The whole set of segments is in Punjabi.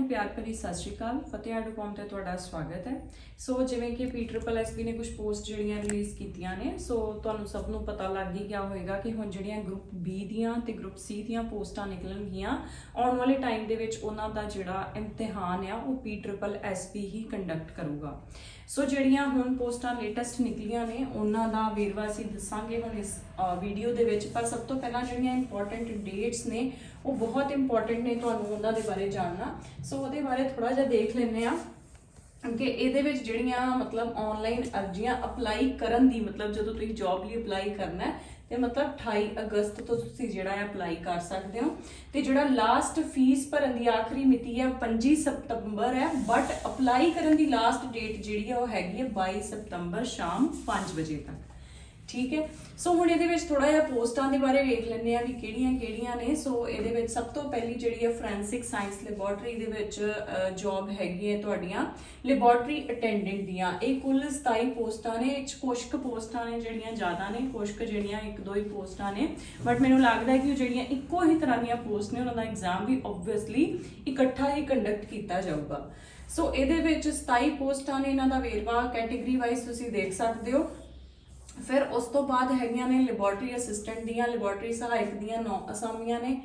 ਨੂੰ ਪਿਆਰ ਭਰੀ ਸਤਿ ਸ਼੍ਰੀ ਅਕਾਲ। ਫਤਿਹ.com ਤੇ ਤੁਹਾਡਾ ਸਵਾਗਤ ਹੈ। ਸੋ ਜਿਵੇਂ ਕਿ PSSB ਨੇ ਕੁਝ ਪੋਸਟ ਜਿਹੜੀਆਂ ਰਿਲੀਜ਼ ਕੀਤੀਆਂ ਨੇ, ਸੋ ਤੁਹਾਨੂੰ ਸਭ ਨੂੰ ਪਤਾ ਲੱਗ ਹੀ ਗਿਆ ਹੋਵੇਗਾ ਕਿ ਹੁਣ ਜਿਹੜੀਆਂ ਗਰੁੱਪ B ਦੀਆਂ ਤੇ ਗਰੁੱਪ C ਦੀਆਂ ਪੋਸਟਾਂ ਨਿਕਲਣਗੀਆਂ ਆਉਣ ਵਾਲੇ ਟਾਈਮ ਦੇ ਵਿੱਚ ਉਹਨਾਂ ਦਾ ਜਿਹੜਾ ਇਮਤਿਹਾਨ ਆ ਉਹ PSSB ਹੀ ਕੰਡਕਟ ਕਰੂਗਾ। ਸੋ ਜਿਹੜੀਆਂ ਹੁਣ ਪੋਸਟਾਂ ਲੇਟੈਸਟ ਨਿਕਲੀਆਂ ਨੇ ਉਹਨਾਂ ਦਾ ਵੇਰਵਾ ਅਸੀਂ ਦੱਸਾਂਗੇ ਹੁਣ ਇਸ ਵੀਡੀਓ ਦੇ ਵਿੱਚ। ਪਰ ਸਭ ਤੋਂ ਪਹਿਲਾਂ ਜਿਹੜੀਆਂ ਇੰਪੋਰਟੈਂਟ ਡੇਟਸ ਨੇ ਉਹ ਬਹੁਤ ਇੰਪੋਰਟੈਂਟ ਨੇ, ਤੁਹਾਨੂੰ ਉਹਨਾਂ ਦੇ ਬਾਰੇ ਜਾਣਨਾ। ਸੋ ਉਹਦੇ ਬਾਰੇ ਥੋੜਾ ਜਿਹਾ ਦੇਖ ਲੈਂਦੇ ਆ ਕਿ ਇਹਦੇ ਵਿੱਚ ਜਿਹੜੀਆਂ ਮਤਲਬ ਆਨਲਾਈਨ ਅਰਜ਼ੀਆਂ ਅਪਲਾਈ ਕਰਨ ਦੀ, ਮਤਲਬ ਜਦੋਂ ਤੁਸੀਂ ਜੌਬ ਲਈ ਅਪਲਾਈ ਕਰਨਾ ਤੇ ਮਤਲਬ 28 ਅਗਸਤ ਤੋਂ ਤੁਸੀਂ ਜਿਹੜਾ ਹੈ ਅਪਲਾਈ ਕਰ ਸਕਦੇ ਹੋ। ਤੇ ਜਿਹੜਾ ਲਾਸਟ ਫੀਸ ਭਰਨ ਦੀ ਆਖਰੀ ਮਿਤੀ ਹੈ 25 ਸਤੰਬਰ ਹੈ, ਬਟ ਅਪਲਾਈ ਕਰਨ ਦੀ ਲਾਸਟ ਡੇਟ ਜਿਹੜੀ ਹੈ ਉਹ ਹੈਗੀ ਹੈ 22 ਸਤੰਬਰ ਸ਼ਾਮ 5 ਵਜੇ ਤੱਕ। ਠੀਕ ਹੈ। ਸੋ ਹੁਣ ਇਹਦੇ ਵਿੱਚ ਥੋੜਾ ਜਿਹਾ ਪੋਸਟਾਂ ਦੇ ਬਾਰੇ ਵੇਖ ਲੈਂਦੇ ਆ ਵੀ ਕਿਹੜੀਆਂ ਨੇ। ਸੋ ਇਹਦੇ ਵਿੱਚ ਸਭ ਤੋਂ ਪਹਿਲੀ ਜਿਹੜੀ ਹੈ ਫੋਰੈਂਸਿਕ ਸਾਇੰਸ ਲੈਬੋਰਟਰੀ ਦੇ ਵਿੱਚ ਜੌਬ ਹੈਗੀ ਹੈ ਤੁਹਾਡੀਆਂ ਲੈਬੋਰਟਰੀ ਅਟੈਂਡੈਂਟ ਦੀਆਂ। ਇਹ ਕੁੱਲ 27 ਪੋਸਟਾਂ ਨੇ। ਇਹ ਕੁਛ ਕੁ ਪੋਸਟਾਂ ਨੇ ਜਿਹੜੀਆਂ ਜ਼ਿਆਦਾ ਨੇ, ਕੁਛ ਕੁ ਜਿਹੜੀਆਂ ਇੱਕ ਦੋ ਹੀ ਪੋਸਟਾਂ ਨੇ, ਬਟ ਮੈਨੂੰ ਲੱਗਦਾ ਹੈ ਕਿ ਉਹ ਜਿਹੜੀਆਂ ਇੱਕੋ ਹੀ ਤਰ੍ਹਾਂ ਦੀਆਂ ਪੋਸਟ ਨੇ ਉਹਨਾਂ ਦਾ ਐਗਜ਼ਾਮ ਵੀ ਓਬਵੀਅਸਲੀ ਇਕੱਠਾ ਹੀ ਕੰਡਕਟ ਕੀਤਾ ਜਾਊਗਾ। ਸੋ ਇਹਦੇ ਵਿੱਚ 27 ਪੋਸਟਾਂ ਨੇ, ਇਹਨਾਂ ਦਾ ਵੇਰਵਾ ਕੈਟੇਗਰੀ ਵਾਈਜ਼ ਤੁਸੀਂ ਦੇਖ ਸਕਦੇ ਹੋ। ਫਿਰ ਉਸ ਤੋਂ ਬਾਅਦ ਹੈਗੀਆਂ ਨੇ ਲੈਬੋਰਟਰੀ ਅਸਿਸਟੈਂਟ ਦੀਆਂ, ਲੈਬੋਰਟਰੀ ਸਹਾਇਕ ਦੀਆਂ 9 ਅਸਾਮੀਆਂ ਨੇ।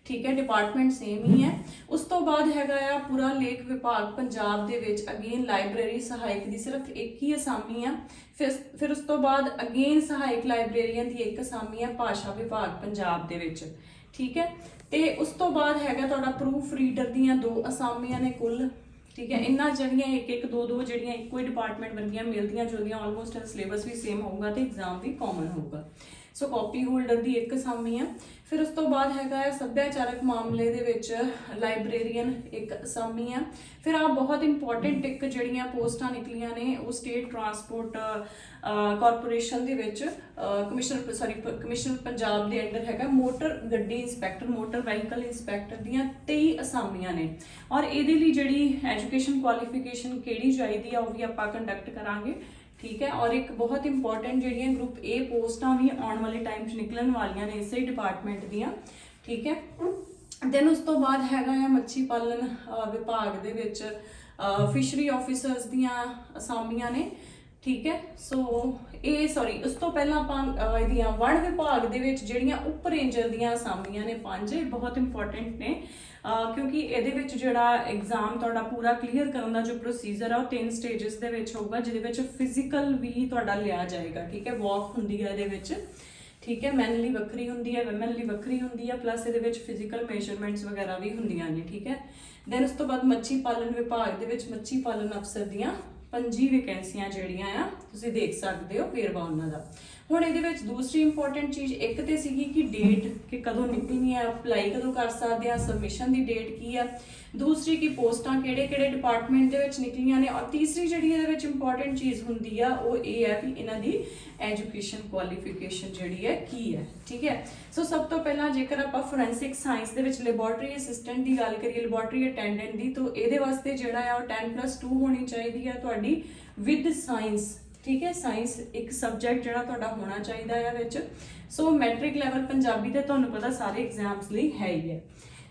ਠੀਕ ਹੈ, ਡਿਪਾਰਟਮੈਂਟ ਸੇਮ ਹੀ ਹੈ। ਉਸ ਤੋਂ ਬਾਅਦ ਹੈਗਾ ਆ ਪੁਰਾ ਲੇਖ ਵਿਭਾਗ ਪੰਜਾਬ ਦੇ ਵਿੱਚ ਅਗੇਨ ਲਾਇਬ੍ਰੇਰੀ ਸਹਾਇਕ ਦੀ ਸਿਰਫ ਇੱਕ ਹੀ ਅਸਾਮੀ ਆ। ਫਿਰ ਉਸ ਤੋਂ ਬਾਅਦ ਅਗੇਨ ਸਹਾਇਕ ਲਾਇਬ੍ਰੇਰੀਅਨ ਦੀ ਇੱਕ ਅਸਾਮੀ ਹੈ ਭਾਸ਼ਾ ਵਿਭਾਗ ਪੰਜਾਬ ਦੇ ਵਿੱਚ। ਠੀਕ ਹੈ, ਤੇ ਉਸ ਤੋਂ ਬਾਅਦ ਹੈਗਾ ਤੁਹਾਡਾ ਪ੍ਰੂਫ ਰੀਡਰ ਦੀਆਂ 2 ਅਸਾਮੀਆਂ ਨੇ ਕੁੱਲ। ਠੀਕ ਹੈ, ਇਹਨਾਂ ਜਿਹੜੀਆਂ ਇੱਕ ਦੋ ਜਿਹੜੀਆਂ ਇੱਕੋ ਹੀ ਡਿਪਾਰਟਮੈਂਟ ਵਰਗੀਆਂ ਮਿਲਦੀਆਂ ਜੁਲਦੀਆਂ, ਆਲਮੋਸਟ ਸਿਲੇਬਸ ਵੀ ਸੇਮ ਹੋਊਗਾ ਤੇ ਐਗਜ਼ਾਮ ਵੀ ਕਾਮਨ ਹੋਊਗਾ। ਸੋ ਕਾਪੀ ਹੋਲਡਰ ਦੀ ਇੱਕ ਅਸਾਮੀ ਆ। ਫਿਰ ਉਸ ਤੋਂ ਬਾਅਦ ਹੈਗਾ ਹੈ ਸੱਭਿਆਚਾਰਕ ਮਾਮਲੇ ਦੇ ਵਿੱਚ ਲਾਇਬ੍ਰੇਰੀਅਨ ਇੱਕ ਅਸਾਮੀ ਆ। ਫਿਰ ਆ ਬਹੁਤ ਇੰਪੋਰਟੈਂਟ ਇੱਕ ਜਿਹੜੀਆਂ ਪੋਸਟਾਂ ਨਿਕਲੀਆਂ ਨੇ ਉਹ ਸਟੇਟ ਟਰਾਂਸਪੋਰਟ ਕਾਰਪੋਰੇਸ਼ਨ ਦੇ ਵਿੱਚ ਕਮਿਸ਼ਨਰ ਪੰਜਾਬ ਦੇ ਅੰਡਰ ਹੈਗਾ ਮੋਟਰ ਗੱਡੀ ਇੰਸਪੈਕਟਰ, ਮੋਟਰ ਵਹੀਕਲ ਇੰਸਪੈਕਟਰ ਦੀਆਂ 23 ਅਸਾਮੀਆਂ ਨੇ। ਔਰ ਇਹਦੇ ਲਈ ਜਿਹੜੀ ਐਜੂਕੇਸ਼ਨ ਕੁਆਲੀਫਿਕੇਸ਼ਨ ਕਿਹੜੀ ਚਾਹੀਦੀ ਆ ਉਹ ਵੀ ਆਪਾਂ ਕੰਡਕਟ ਕਰਾਂਗੇ। ਠੀਕ ਹੈ, ਔਰ ਇੱਕ ਬਹੁਤ ਇੰਪੋਰਟੈਂਟ ਜਿਹੜੀਆਂ ਗਰੁੱਪ A ਪੋਸਟਾਂ ਵੀ ਆਉਣ ਵਾਲੇ ਟਾਈਮ 'ਚ ਨਿਕਲਣ ਵਾਲੀਆਂ ਨੇ ਇਸੇ ਡਿਪਾਰਟਮੈਂਟ ਦੀਆਂ। ਠੀਕ ਹੈ, ਦੈਨ ਉਸ ਤੋਂ ਬਾਅਦ ਹੈਗਾ ਆ ਮੱਛੀ ਪਾਲਣ ਵਿਭਾਗ ਦੇ ਵਿੱਚ ਫਿਸ਼ਰੀ ਆਫਿਸਰਸ ਦੀਆਂ ਅਸਾਮੀਆਂ ਨੇ। ਠੀਕ ਹੈ, ਸੋ ਉਸ ਤੋਂ ਪਹਿਲਾਂ ਆਪਾਂ ਇਹਦੀਆਂ ਵਣ ਵਿਭਾਗ ਦੇ ਵਿੱਚ ਜਿਹੜੀਆਂ ਉਪ ਰੇਂਜਰ ਦੀਆਂ ਅਸਾਮੀਆਂ ਨੇ 5, ਇਹ ਬਹੁਤ ਇੰਪੋਰਟੈਂਟ ਨੇ ਕਿਉਂਕਿ ਇਹਦੇ ਵਿੱਚ ਜਿਹੜਾ ਐਗਜ਼ਾਮ ਤੁਹਾਡਾ ਪੂਰਾ ਕਲੀਅਰ ਕਰਨ ਦਾ ਜੋ ਪ੍ਰੋਸੀਜਰ ਆ ਉਹ 3 ਸਟੇਜਸ ਦੇ ਵਿੱਚ ਹੋਊਗਾ, ਜਿਹਦੇ ਵਿੱਚ ਫਿਜ਼ੀਕਲ ਵੀ ਤੁਹਾਡਾ ਲਿਆ ਜਾਏਗਾ। ਠੀਕ ਹੈ, ਵਾਕ ਹੁੰਦੀ ਹੈ ਇਹਦੇ ਵਿੱਚ। ਠੀਕ ਹੈ, ਮੈਨ ਲਈ ਵੱਖਰੀ ਹੁੰਦੀ ਹੈ, ਵੂਮਨ ਲਈ ਵੱਖਰੀ ਹੁੰਦੀ ਹੈ, ਪਲੱਸ ਇਹਦੇ ਵਿੱਚ ਫਿਜ਼ੀਕਲ ਮੇਜਰਮੈਂਟਸ ਵਗੈਰਾ ਵੀ ਹੁੰਦੀਆਂ ਨੇ। ਠੀਕ ਹੈ, ਦੈਨ ਉਸ ਤੋਂ ਬਾਅਦ ਮੱਛੀ ਪਾਲਣ ਵਿਭਾਗ ਦੇ ਵਿੱਚ ਮੱਛੀ ਪਾਲਣ ਅਫਸਰ ਦੀਆਂ 25 ਵੈਕੈਂਸੀਆਂ ਜਿਹੜੀਆਂ ਆ ਤੁਸੀਂ ਦੇਖ ਸਕਦੇ ਹੋ ਵੇਰਵਾ ਉਹਨਾਂ ਦਾ। ਹੁਣ ਇਹਦੇ ਵਿੱਚ ਦੂਸਰੀ ਇੰਪੋਰਟੈਂਟ ਚੀਜ਼ ਇੱਕ ਤੇ ਸੀਗੀ ਕਿ ਡੇਟ, ਕਿ ਕਦੋਂ ਨਿਕਲਣੀ ਹੈ, ਅਪਲਾਈ ਕਦੋਂ ਕਰ ਸਕਦੇ ਆ, ਸਬਮਿਸ਼ਨ ਦੀ ਡੇਟ ਕੀ ਆ। ਦੂਸਰੀ ਕਿ ਪੋਸਟਾਂ ਕਿਹੜੇ ਡਿਪਾਰਟਮੈਂਟ ਦੇ ਵਿੱਚ ਨਿਕਲੀਆਂ ਨੇ। ਔਰ ਤੀਸਰੀ ਜਿਹੜੀ ਇਹਦੇ ਵਿੱਚ ਇੰਪੋਰਟੈਂਟ ਚੀਜ਼ ਹੁੰਦੀ ਆ ਉਹ ਇਹ ਹੈ ਕਿ ਇਹਨਾਂ ਦੀ ਐਜੂਕੇਸ਼ਨ ਕੁਆਲੀਫਿਕੇਸ਼ਨ ਜਿਹੜੀ ਹੈ ਕੀ ਹੈ। ਠੀਕ ਹੈ, ਸੋ ਸਭ ਤੋਂ ਪਹਿਲਾਂ ਜੇਕਰ ਆਪਾਂ ਫੋਰੈਂਸਿਕ ਸਾਇੰਸ ਦੇ ਵਿੱਚ ਲੈਬੋਰਟਰੀ ਅਸਿਸਟੈਂਟ ਦੀ ਗੱਲ ਕਰੀਏ, ਲੈਬੋਰਟਰੀ ਅਟੈਂਡੈਂਟ ਦੀ, ਤਾਂ ਇਹਦੇ ਵਾਸਤੇ ਜਿਹੜਾ ਆ ਉਹ 10+2 ਹੋਣੀ ਚਾਹੀਦੀ ਹੈ ਤੁਹਾਡੀ ਵਿਦ ਸਾਇੰਸ। ਠੀਕ ਹੈ, ਸਾਇੰਸ ਇੱਕ ਸਬਜੈਕਟ ਜਿਹੜਾ ਤੁਹਾਡਾ ਹੋਣਾ ਚਾਹੀਦਾ ਹੈ ਵਿੱਚ। ਸੋ ਮੈਟ੍ਰਿਕ ਲੈਵਲ ਪੰਜਾਬੀ ਤੇ ਤੁਹਾਨੂੰ ਪਤਾ ਸਾਰੇ ਐਗਜ਼ਾਮਸ ਲਈ ਹੈ ਹੀ ਹੈ।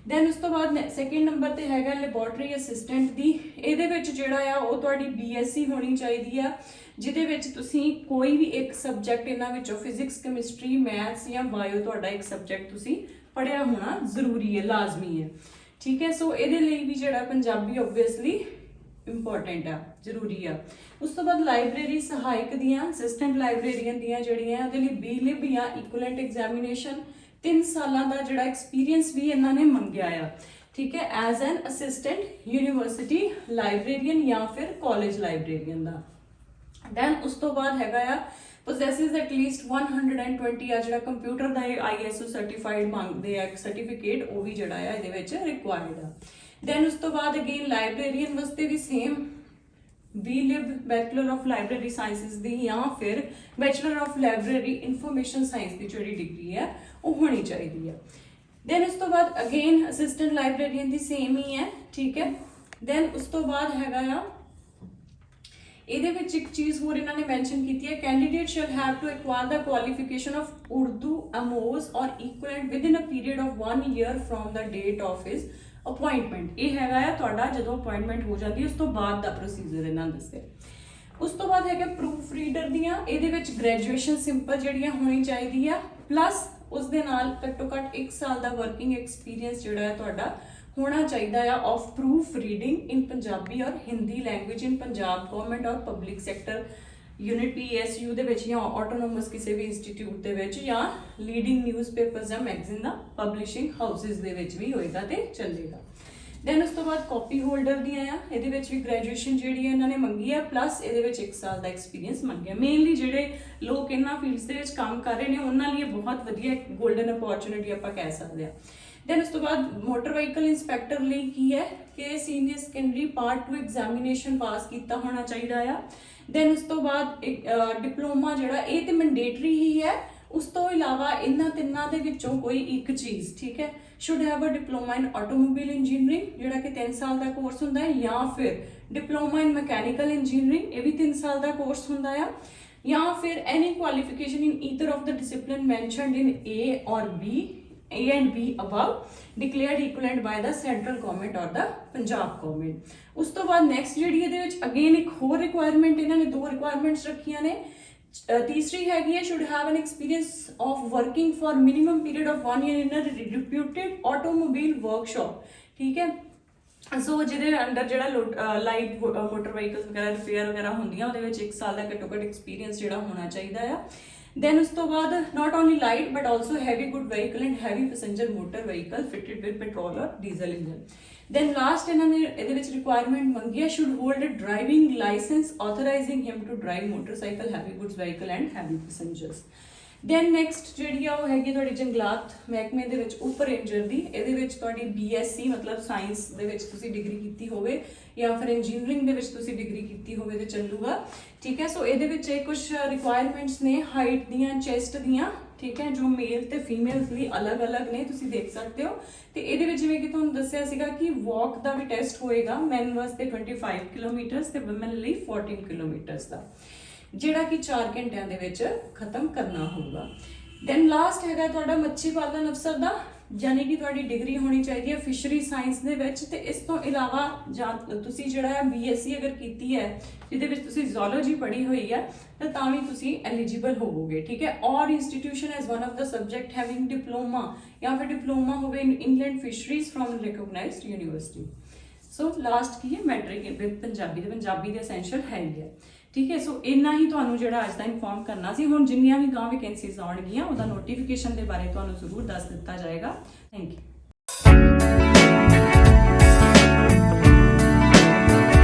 ਦੈਨ ਉਸ ਤੋਂ ਬਾਅਦ ਸੈਕਿੰਡ ਨੰਬਰ ਤੇ ਹੈਗਾ ਲੈਬੋਰਟਰੀ ਅਸਿਸਟੈਂਟ ਦੀ। ਇਹਦੇ ਵਿੱਚ ਜਿਹੜਾ ਆ ਉਹ ਤੁਹਾਡੀ BSc ਹੋਣੀ ਚਾਹੀਦੀ ਆ, ਜਿਹਦੇ ਵਿੱਚ ਤੁਸੀਂ ਕੋਈ ਵੀ ਇੱਕ ਸਬਜੈਕਟ ਇਹਨਾਂ ਵਿੱਚੋਂ ਫਿਜ਼ਿਕਸ, ਕੈਮਿਸਟਰੀ, ਮੈਥਸ ਜਾਂ ਬਾਇਓ ਤੁਹਾਡਾ ਇੱਕ ਸਬਜੈਕਟ ਤੁਸੀਂ ਪੜ੍ਹਿਆ ਹੋਣਾ ਜ਼ਰੂਰੀ ਹੈ, ਲਾਜ਼ਮੀ ਹੈ। ਠੀਕ ਹੈ, ਸੋ ਇਹਦੇ ਲਈ ਵੀ ਜਿਹੜਾ ਪੰਜਾਬੀ ਓਬਵੀਅਸਲੀ ਇੰਪੋਰਟੈਂਟ ਆ, ਜ਼ਰੂਰੀ ਆ। ਉਸ ਤੋਂ ਬਾਅਦ ਲਾਇਬ੍ਰੇਰੀ ਸਹਾਇਕ ਦੀਆਂ, ਅਸਿਸਟੈਂਟ ਲਾਇਬ੍ਰੇਰੀਅਨ ਦੀਆਂ ਜਿਹੜੀਆਂ ਉਹਦੇ ਲਈ BLib ਜਾਂ ਇਕੁਇਵਲੈਂਟ ਐਗਜ਼ਾਮੀਨੇਸ਼ਨ 3 ਸਾਲਾਂ ਦਾ ਜਿਹੜਾ ਐਕਸਪੀਰੀਅੰਸ ਵੀ ਇਹਨਾਂ ਨੇ ਮੰਗਿਆ ਆ। ਠੀਕ ਹੈ, as an assistant university librarian ਜਾਂ ਫਿਰ ਕਾਲਜ ਲਾਇਬ੍ਰੇਰੀਅਨ ਦਾ। ਦੈਨ ਉਸ ਤੋਂ ਬਾਅਦ ਹੈਗਾ ਆ possesses at least 120 ਆ ਜਿਹੜਾ ਕੰਪਿਊਟਰ ਦਾ ISO ਸਰਟੀਫਾਈਡ ਮੰਗਦੇ ਆ ਸਰਟੀਫਿਕੇਟ, ਉਹ ਵੀ ਜਿਹੜਾ ਆ ਇਹਦੇ ਵਿੱਚ ਰਿਕੁਆਇਰਡ ਆ। ਦੈਨ ਉਸ ਤੋਂ ਬਾਅਦ ਅਗੇਨ ਲਾਇਬ੍ਰੇਰੀਅਨ ਵਾਸਤੇ ਵੀ same BLib bachelor of library sciences ਦੀ ਜਾਂ ਫਿਰ bachelor of library information science ਦੀ ਜਿਹੜੀ ਡਿਗਰੀ ਹੈ ਉਹ ਹੋਣੀ ਚਾਹੀਦੀ ਹੈ। ਦੈਨ ਉਸ ਤੋਂ ਬਾਅਦ ਅਗੇਨ ਅਸਿਸਟੈਂਟ ਲਾਇਬ੍ਰੇਰੀਅਨ ਦੀ ਸੇਮ ਹੀ ਹੈ। ਠੀਕ ਹੈ, ਦੈਨ ਉਸ ਤੋਂ ਬਾਅਦ ਹੈਗਾ ਆ ਇਹਦੇ ਵਿੱਚ ਇੱਕ ਚੀਜ਼ ਹੋਰ ਇਹਨਾਂ ਨੇ ਮੈਂਸ਼ਨ ਕੀਤੀ ਹੈ, candidate shall have to acquire the qualification of Urdu, ਅਮੋਜ਼ or equivalent within a period of 1 year from the date of his appointment ये हैगा आ तुहाडा जदों अपॉइंटमेंट हो जाती है उस तो बाद दा प्रोसीजर इन्हां दस्सिया। उस तो बाद है प्रूफ रीडर दियां इहदे विच ग्रैजुएशन सिंपल जिहड़ियां होनी चाहिदी आ प्लस उस दे नाल घट्टो घट्ट 1 साल दा वर्किंग एक्सपीरियंस जिहड़ा है तुहाडा होना चाहिदा आ of proof reading in Punjabi और Hindi language in Punjab government और पब्लिक सैक्टर यूनिट PSU दे विच या ऑटोनोमस किसी भी इंस्टीट्यूट दे विच या लीडिंग न्यूज़पेपर्स या मैगजीन दा पब्लिशिंग हाउसेस दे विच भी होएगा ते चलेगा। दैन उस तो बाद कॉपी होल्डर दियां आ इहदे विच भी ग्रैजुएशन जिहड़ी है इन्हां ने मंगी है प्लस इहदे विच 1 साल दा एक्सपीरियंस मंगिया। मेनली जिहड़े लोग इन्हां फील्ड्स दे विच काम कर रहे ने उन्हां लिए बहुत वधिया गोल्डन अपॉर्चुनिटी आपां कह सकदे आ। दैन उस तो बाद मोटर व्हीकल इंस्पैक्टर ਲਈ की है कि सीनियर सैकेंडरी पार्ट 2 एग्जामिनेशन पास कीता होना चाहिदा आ। दैन उस तो बाद एक डिप्लोमा जिहड़ा ये तो मैंडेटरी ही है उस तो इलावा इन्हां तिन्नां दे विचों कोई एक चीज़ ठीक है should have a diploma in automobile engineering जिहड़ा कि 3 साल का कोर्स हुंदा है या फिर डिप्लोमा इन मैकेनिकल इंजीनियरिंग ये भी 3 साल का कोर्स हुंदा है या फिर any qualification in either of the discipline mentioned in A and B above declared equivalent by the central government or the Punjab government। उस तो बाद नेक्स्ट जिहड़ी इहदे विच अगेन एक होर रिक्वायरमेंट इन्हां ने 2 रिक्वायरमेंट्स रखियां ने। तीसरी हैगी है should have an experience of working for minimum period of 1 year in a reputed automobile workshop ठीक है। सो जिहदे अंडर जिहड़ा लाइट मोटर व्हीकल्स वगैरह रिपेयर वगैरह होंदियां उहदे विच 1 साल दा घट्टो घट्ट एक्सपीरियंस जिहड़ा होना चाहिदा आ। Then उस तो बाद not only light but also heavy good vehicle and heavy passenger motor vehicle fitted with petrol or diesel engine। Then last इन्होंने इहदे विच requirement मंगी है should hold a driving license authorizing him to drive motorcycle, heavy goods vehicle and heavy passengers। then next ਜਿਹੜੀ ਆ ਉਹ ਹੈਗੀ ਤੁਹਾਡੀ ਜੰਗਲਾਤ ਮਹਿਕਮੇ ਦੇ ਵਿੱਚ ਉਪ ਰੇਂਜਰ ਦੀ ਇਹਦੇ ਵਿੱਚ ਤੁਹਾਡੀ BSc ਮਤਲਬ ਸਾਇੰਸ ਦੇ ਵਿੱਚ ਤੁਸੀਂ ਡਿਗਰੀ ਕੀਤੀ ਹੋਵੇ ਜਾਂ ਫਿਰ ਇੰਜੀਨੀਅਰਿੰਗ ਦੇ ਵਿੱਚ ਤੁਸੀਂ ਡਿਗਰੀ ਕੀਤੀ ਹੋਵੇ ਤੇ ਚੱਲੂਗਾ ਠੀਕ ਹੈ। ਸੋ ਇਹਦੇ ਵਿੱਚ ਇਹ ਕੁਝ ਰਿਕੁਆਇਰਮੈਂਟਸ ਨੇ ਹਾਈਟ ਦੀਆਂ ਚੈਸਟ ਦੀਆਂ ਠੀਕ ਹੈ ਜੋ ਮੇਲ ਤੇ ਫੀਮੇਲਸ ਲਈ ਅਲੱਗ-ਅਲੱਗ ਨੇ ਤੁਸੀਂ ਦੇਖ ਸਕਦੇ ਹੋ ਤੇ ਇਹਦੇ ਵਿੱਚ ਜਿਵੇਂ ਕਿ ਤੁਹਾਨੂੰ ਦੱਸਿਆ ਸੀਗਾ ਕਿ ਵਾਕ ਦਾ ਵੀ ਟੈਸਟ ਹੋਏਗਾ ਮੈਨ ਵਾਸਤੇ 25 ਕਿਲੋਮੀਟਰ ਤੇ ਵੂਮਨ ਲਈ 14 ਕਿਲੋਮੀਟਰ ਦਾ ਜਿਹੜਾ ਕਿ 4 ਘੰਟਿਆਂ ਦੇ ਵਿੱਚ ਖਤਮ ਕਰਨਾ ਹੋਊਗਾ। ਦੈਨ ਲਾਸਟ ਹੈਗਾ ਤੁਹਾਡਾ ਮੱਛੀ ਪਾਲਣ ਅਫਸਰ ਦਾ यानी कि तुहाडी डिग्री होनी चाहिए फिशरी साइंस दे विच ते इस तो इलावा जां तुसी जिहड़ा है BSc अगर कीती है जिहदे विच तुसी ज़ूलॉजी पढ़ी हुई है तो तां भी तुसी एलिजिबल होवोगे ठीक है। और institution as one of the subject having diploma या फिर डिप्लोमा होवे in England fisheries from recognised university. So last की है मैट्रिक पंजाबी दे एसेंशियल है ही है ठीक है। सो इन्ना ही तुहानू जिहड़ा अज दा इन्फॉर्म करना सी। हुण जिन्नियां भी गांव वैकेंसीज आउणगियां उहदा नोटिफिकेशन दे बारे तुहानू जरूर दस दित्ता जाएगा। Thank you.